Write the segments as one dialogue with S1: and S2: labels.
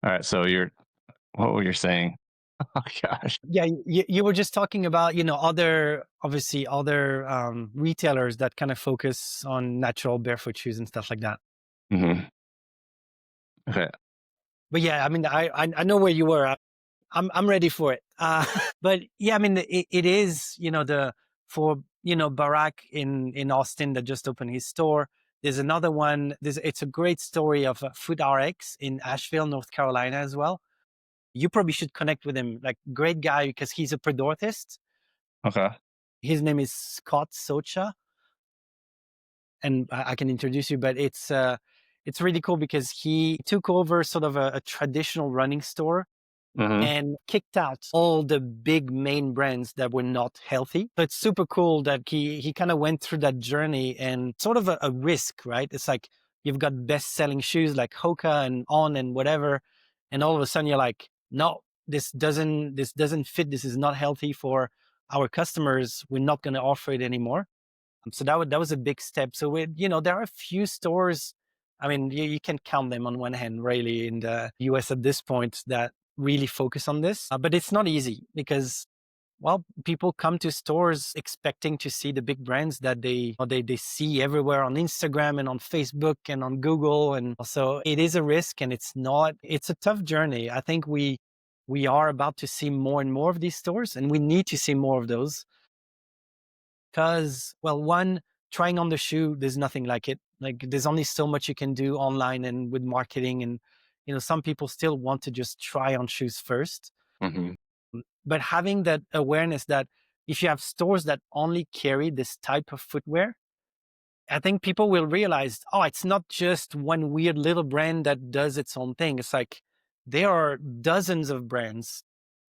S1: All right. So what were you saying? Oh gosh.
S2: Yeah, you were just talking about, other, obviously other retailers that kind of focus on natural barefoot shoes and stuff like that.
S1: Hmm. Okay.
S2: But yeah, I mean, I know where you were. I'm ready for it. But yeah, I mean, it is, for, Barack in Austin that just opened his store. There's another one. It's a great story of Food RX in Asheville, North Carolina as well. You probably should connect with him. Like, great guy because he's a pedorthist.
S1: Okay.
S2: His name is Scott Socha, and I can introduce you. But it's really cool because he took over sort of a traditional running store
S1: Hmm.
S2: and kicked out all the big main brands that were not healthy. So it's super cool that he kind of went through that journey and sort of a risk, right? It's like you've got best selling shoes like Hoka and On and whatever, and all of a sudden you're like, no, this doesn't fit. This is not healthy for our customers. We're not going to offer it anymore. So that was a big step. So there are a few stores. I mean, you can count them on one hand, really, in the US at this point that really focus on this. But it's not easy because, well, people come to stores expecting to see the big brands that they see everywhere on Instagram and on Facebook and on Google, and so it is a risk, and it's not. It's a tough journey. I think we are about to see more and more of these stores, and we need to see more of those because, well, one, trying on the shoe, there's nothing like it. Like, there's only so much you can do online and with marketing, and some people still want to just try on shoes first.
S1: Hmm.
S2: But having that awareness that if you have stores that only carry this type of footwear, I think people will realize, oh, it's not just one weird little brand that does its own thing. It's like there are dozens of brands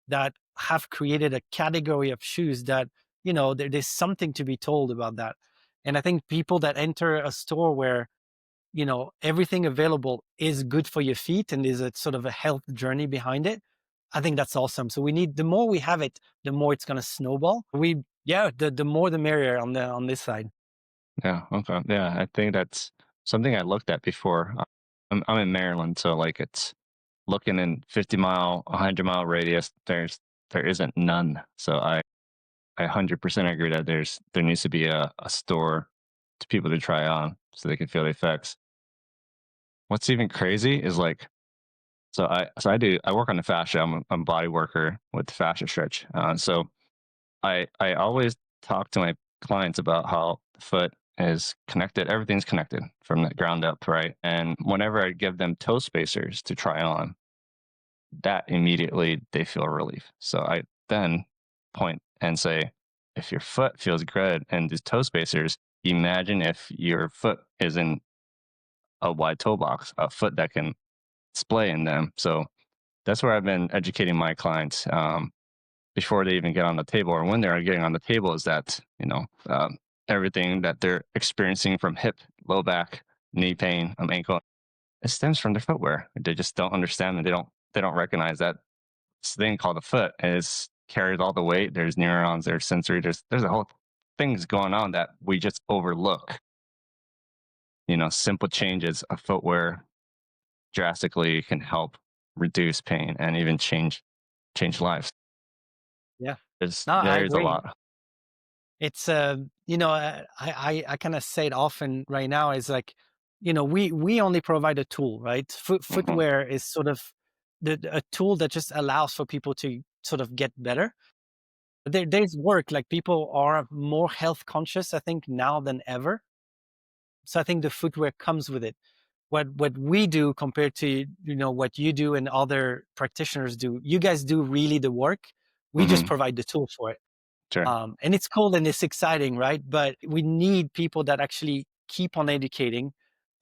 S2: that have created a category of shoes that, there's something to be told about that. And I think people that enter a store where, everything available is good for your feet and is a sort of a health journey behind it, I think that's awesome. So the more we have it, the more it's going to snowball. Yeah, the more the merrier on this side.
S1: Yeah. Okay. Yeah. I think that's something I looked at before. I'm in Maryland, so like it's looking in 50-mile, 100-mile radius. There isn't none. So I 100% agree that there needs to be a store to people to try on so they can feel the effects. What's even crazy is like I work on the fascia. I'm a body worker with the fascia stretch. So I always talk to my clients about how the foot is connected. Everything's connected from the ground up, right? And whenever I give them toe spacers to try on, that immediately they feel relief. So I then point and say, if your foot feels good and these toe spacers, imagine if your foot is in a wide toe box, a foot that can splay in them. So that's where I've been educating my clients before they even get on the table or when they're getting on the table is that, everything that they're experiencing from hip, low back, knee pain, ankle, it stems from their footwear. They just don't understand and they don't recognize that this thing called the foot is carries all the weight. There's neurons, there's sensory, there's a whole things going on that we just overlook. Simple changes of footwear drastically can help reduce pain and even change lives.
S2: Yeah.
S1: There's
S2: No, I
S1: there's a
S2: agree.
S1: lot.
S2: It's I kind of say it often right now is like, we only provide a tool, right?
S1: Hmm.
S2: Footwear is sort of a tool that just allows for people to sort of get better. There's work, like people are more health conscious, I think, now than ever. So I think the footwear comes with it. What we do compared to what you do and other practitioners do, you guys do really the work. We just
S1: Hmm.
S2: provide the tool for it.
S1: Sure.
S2: And it's cool and it's exciting, right? But we need people that actually keep on educating.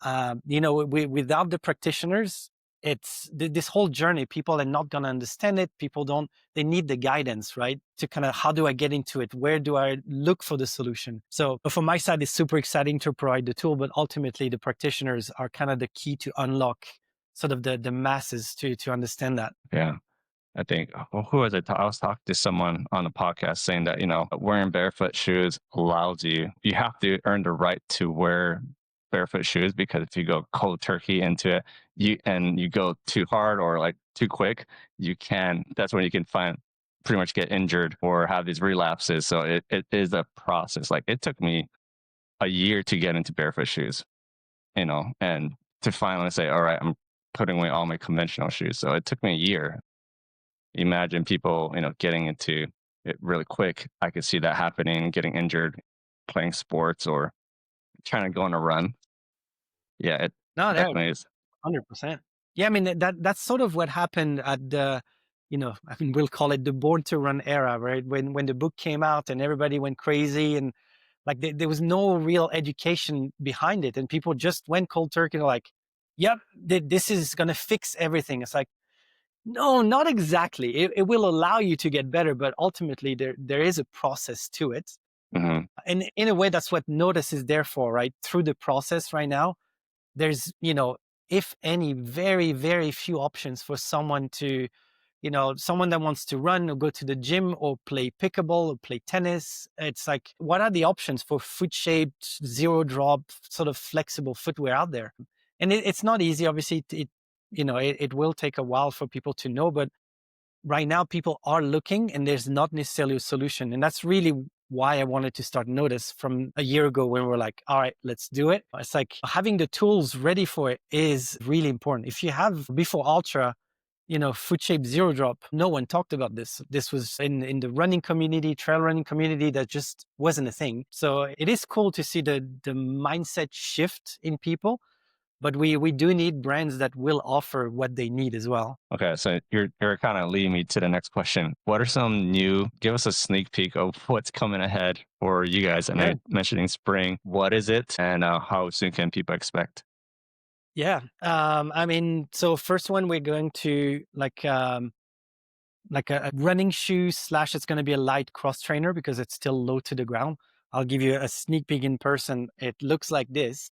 S2: Without the practitioners, it's this whole journey. People are not going to understand it. People don't. They need the guidance, right? To kind of, how do I get into it? Where do I look for the solution? So from my side, it's super exciting to provide the tool, but ultimately the practitioners are kind of the key to unlock sort of the masses to understand that.
S1: Yeah. I think, who was it? I was talking to someone on the podcast saying that, wearing barefoot shoes allows you have to earn the right to wear barefoot shoes because if you go cold turkey into it, you go too hard or like too quick, that's when you can find pretty much get injured or have these relapses. So it is a process. Like it took me a year to get into barefoot shoes, and to finally say, all right, I'm putting away all my conventional shoes. So it took me a year. Imagine people, getting into it really quick. I could see that happening, getting injured, playing sports or trying to go on a run. Yeah, it
S2: No, no,
S1: definitely is.
S2: 100%. Yeah, I mean that's sort of what happened at the, I mean we'll call it the Born to Run era, right? When the book came out and everybody went crazy and like there was no real education behind it, and people just went cold turkey and like, "Yep, this is gonna fix everything." It's like, no, not exactly. It will allow you to get better, but ultimately there is a process to it,
S1: Hmm.
S2: and in a way, that's what Notice is there for, right? Through the process, right now there's, if any, very, very few options for someone to, someone that wants to run or go to the gym or play pickleball or play tennis. It's like, what are the options for foot shaped, zero drop, sort of flexible footwear out there? And it's not easy. Obviously, it will take a while for people to know, but right now people are looking and there's not necessarily a solution. And that's really why I wanted to start Notice from a year ago when we're like, all right, let's do it. It's like having the tools ready for it is really important. If you have before Ultra, foot shape zero drop, no one talked about this. This was in the running community, trail running community, that just wasn't a thing. So it is cool to see the mindset shift in people, but we do need brands that will offer what they need as well.
S1: Okay, so you're kind of leading me to the next question. What are some new? Give us a sneak peek of what's coming ahead for you guys. I know
S2: Yeah.
S1: you're mentioning spring. What is it, and how soon can people expect?
S2: Yeah. I mean, so first one we're going to like a running shoe slash it's going to be a light cross trainer because it's still low to the ground. I'll give you a sneak peek in person. It looks like this.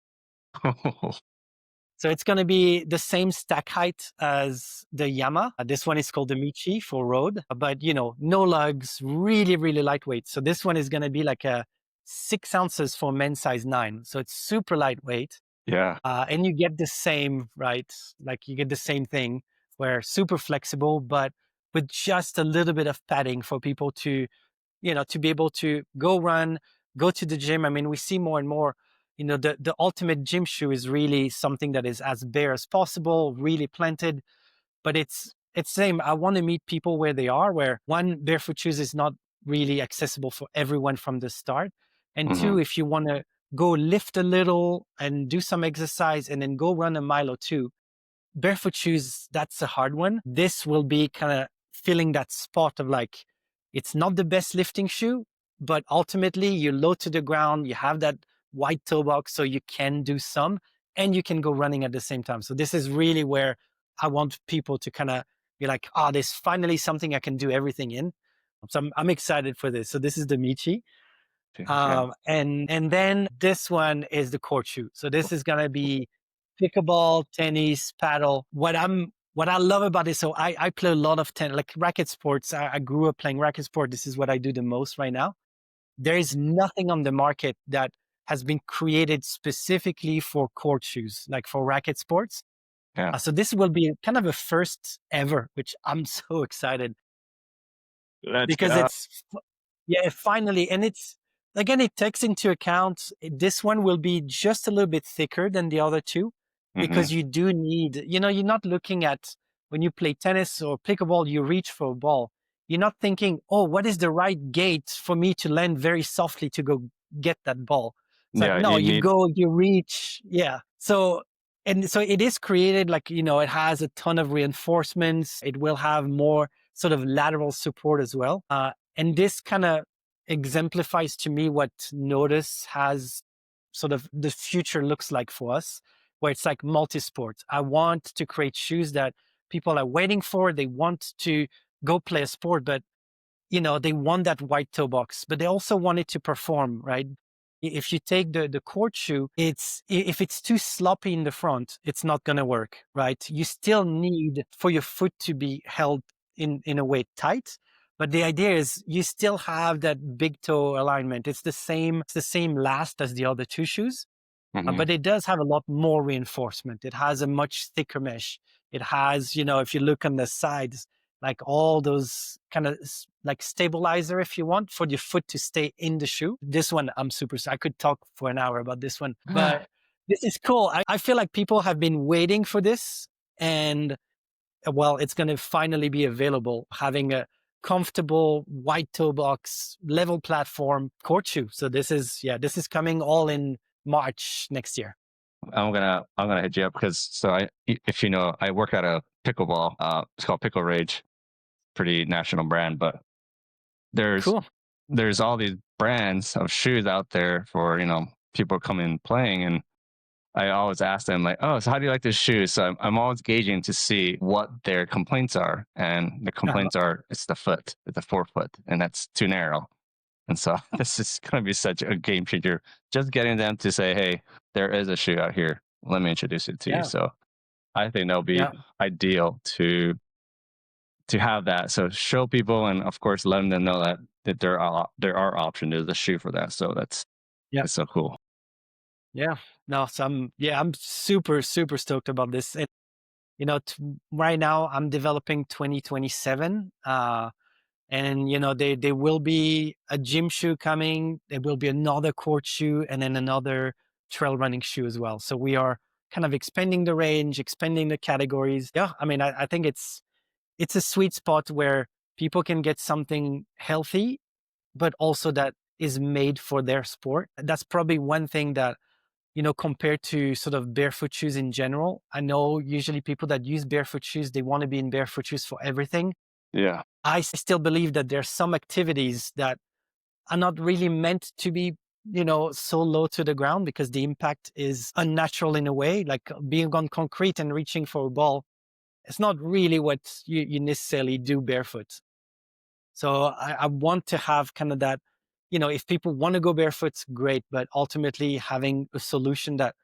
S2: So it's going to be the same stack height as the Yama. This one is called the Michi for road, but no lugs, really, really lightweight. So this one is going to be like a 6 ounces for men's size 9. So it's super lightweight.
S1: Yeah.
S2: And you get the same, right? Like you get the same thing where super flexible, but with just a little bit of padding for people to, to be able to go run, go to the gym. I mean, we see more and more, the ultimate gym shoe is really something that is as bare as possible, really planted, but it's same. I want to meet people where they are, where one, barefoot shoes is not really accessible for everyone from the start. And two,
S1: Hmm.
S2: if you want to go lift a little and do some exercise and then go run a mile or two, barefoot shoes, that's a hard one. This will be kind of filling that spot of like, it's not the best lifting shoe, but ultimately you're low to the ground. You have that wide toe box, so you can do some and you can go running at the same time. So this is really where I want people to kind of be like, oh, there's finally something I can do everything in. So I'm excited for this. So this is the Michi.
S1: Yeah.
S2: And then this one is the court shoe. So this is gonna be pickleball, tennis, paddle. What I love about it, so I play a lot of like racket sports. I grew up playing racket sport. This is what I do the most right now. There is nothing on the market that has been created specifically for court shoes, like for racket sports.
S1: Yeah.
S2: So this will be kind of a first ever, which I'm so excited
S1: Let's
S2: because
S1: go.
S2: yeah, finally, and it's again, it takes into account this one will be just a little bit thicker than the other two
S1: Hmm.
S2: because you do need, you're not looking at when you play tennis or pickleball, you reach for a ball. You're not thinking, oh, what is the right gait for me to land very softly to go get that ball? It's like,
S1: Yeah,
S2: no,
S1: you
S2: you
S1: need.
S2: go, you reach. Yeah. So, and so it is created like, it has a ton of reinforcements. It will have more sort of lateral support as well. And this kind of exemplifies to me what Notice has sort of the future looks like for us, where it's like multi-sport. I want to create shoes that people are waiting for. They want to go play a sport, but they want that white toe box, but they also want it to perform, right? If you take the court shoe, if it's too sloppy in the front, it's not going to work, right? You still need for your foot to be held in a way tight. But the idea is you still have that big toe alignment. It's the same last as the other two shoes.
S1: Hmm.
S2: But it does have a lot more reinforcement. It has a much thicker mesh. It has, if you look on the sides, like all those kind of like stabilizer, if you want, for your foot to stay in the shoe. This one, I could talk for an hour about this one, but this is cool. I feel like people have been waiting for this, and well, it's going to finally be available, having a comfortable white toe box level platform court shoe. So this is coming all in March next year.
S1: I'm gonna hit you up because if you know, I work at a pickleball. It's called Pickle Rage, pretty national brand, but there's
S2: Cool.
S1: there's all these brands of shoes out there for people coming playing, and I always ask them like, oh, so how do you like this shoe? So I'm always gauging to see what their complaints are, and the
S2: Uh-huh.
S1: complaints are it's the foot, it's the forefoot, and that's too narrow. And so this is going to be such a game changer. Just getting them to say, hey, there is a shoe out here. Let me introduce it to you.
S2: Yeah.
S1: So I think that'll be
S2: Yeah.
S1: ideal to have that. So show people, and of course, letting them know that there are options. There's a shoe for that. So
S2: Yeah.
S1: that's so cool.
S2: Yeah. No, so I'm super, super stoked about this. And, right now I'm developing 2027. And there will be a gym shoe coming. There will be another court shoe, and then another trail running shoe as well. So we are kind of expanding the range, expanding the categories. Yeah, I mean, I think it's a sweet spot where people can get something healthy, but also that is made for their sport. That's probably one thing that, compared to sort of barefoot shoes in general. I know usually people that use barefoot shoes, they want to be in barefoot shoes for everything.
S1: Yeah.
S2: I still believe that there's some activities that are not really meant to be, so low to the ground, because the impact is unnatural in a way, like being on concrete and reaching for a ball. It's not really what you necessarily do barefoot. So I want to have kind of that, if people want to go barefoot, great, but ultimately having a solution that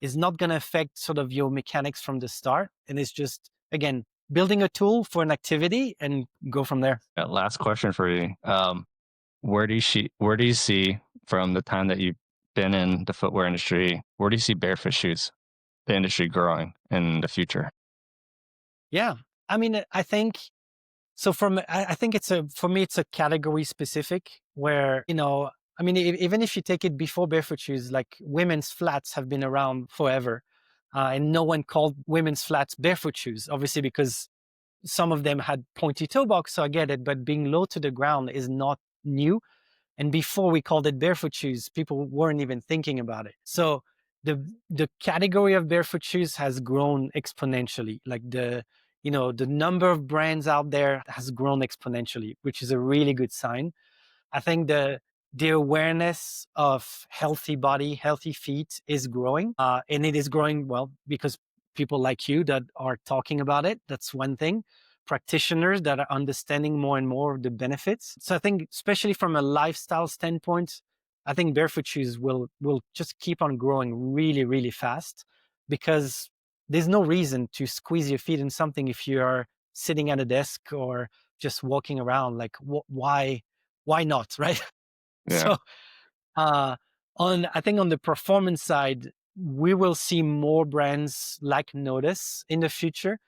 S2: is not going to affect sort of your mechanics from the start. And it's just, again, building a tool for an activity and go from there.
S1: Last question for you. Where do you see from the time that you've been in the footwear industry, where do you see barefoot shoes, the industry growing in the future?
S2: Yeah. I mean, I think so. I think for me, it's a category specific where, I mean, even if you take it before barefoot shoes, like women's flats have been around forever. And no one called women's flats barefoot shoes, obviously, because some of them had pointy toe box. So I get it. But being low to the ground is not new. And before we called it barefoot shoes, people weren't even thinking about it. So the category of barefoot shoes has grown exponentially. Like the number of brands out there has grown exponentially, which is a really good sign. I think the awareness of healthy body, healthy feet is growing, and it is growing well because people like you that are talking about it. That's one thing. Practitioners that are understanding more and more of the benefits. So I think, especially from a lifestyle standpoint, I think barefoot shoes will just keep on growing really, really fast, because there's no reason to squeeze your feet in something if you are sitting at a desk or just walking around. Like, why not, right?
S1: Yeah.
S2: So, uh, I think on the performance side, we will see more brands like Notace in the future,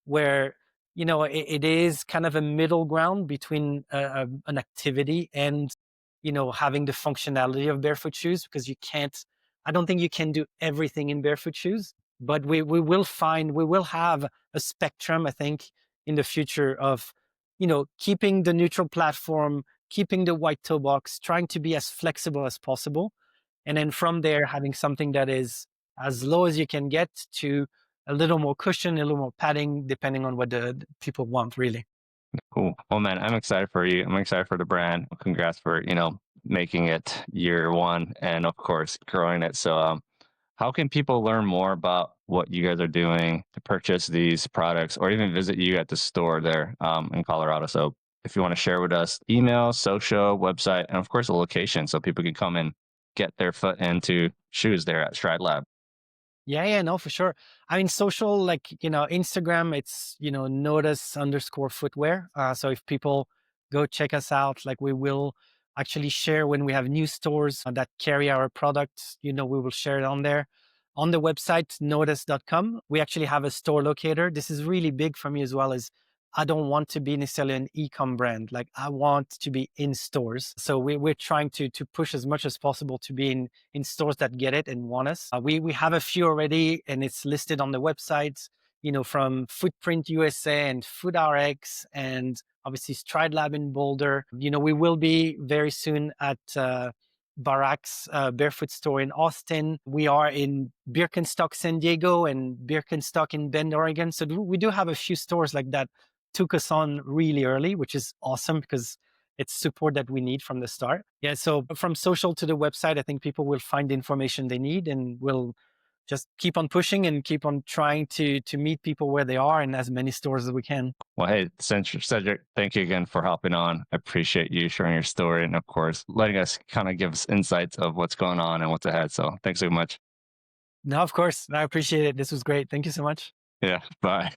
S2: where it is kind of a middle ground between an activity and having the functionality of barefoot shoes, because I don't think you can do everything in barefoot shoes, but we will have a spectrum, I think, in the future of keeping the neutral platform, keeping the white toe box, trying to be as flexible as possible, and then from there having something that is as low as you can get to a little more cushion, a little more padding, depending on what the people want, really.
S1: Cool. Well, man, I'm excited for you. I'm excited for the brand. Congrats for, making it year one and of course growing it. So, how can people learn more about what you guys are doing to purchase these products or even visit you at the store there in Colorado? So, if you want to share with us, email, social, website, and of course, a location so people can come and get their foot into shoes there at Stride Lab.
S2: Yeah, yeah, no, for sure. I mean, social, like, Instagram, it's, notice underscore footwear. So if people go check us out, like we will, actually share when we have new stores that carry our products. We will share it on there. On the website, notace.com, we actually have a store locator. This is really big for me as well, as I don't want to be necessarily an e-com brand. Like, I want to be in stores. So we're trying to push as much as possible to be in stores that get it and want us. We have a few already, and it's listed on the website, from Footprint USA and FoodRx, and obviously Stride Lab in Boulder. We will be very soon at Barak's barefoot store in Austin. We are in Birkenstock, San Diego, and Birkenstock in Bend, Oregon. So we do have a few stores like that. Took us on really early, which is awesome because it's support that we need from the start. Yeah, so from social to the website, I think people will find the information they need, and we'll just keep on pushing and keep on trying to meet people where they are in as many stores as we can.
S1: Well, hey, Cedric, thank you again for hopping on. I appreciate you sharing your story and, of course, letting us kind of give us insights of what's going on and what's ahead. So thanks so much.
S2: No, of course. I appreciate it. This was great. Thank you so much.
S1: Yeah, bye.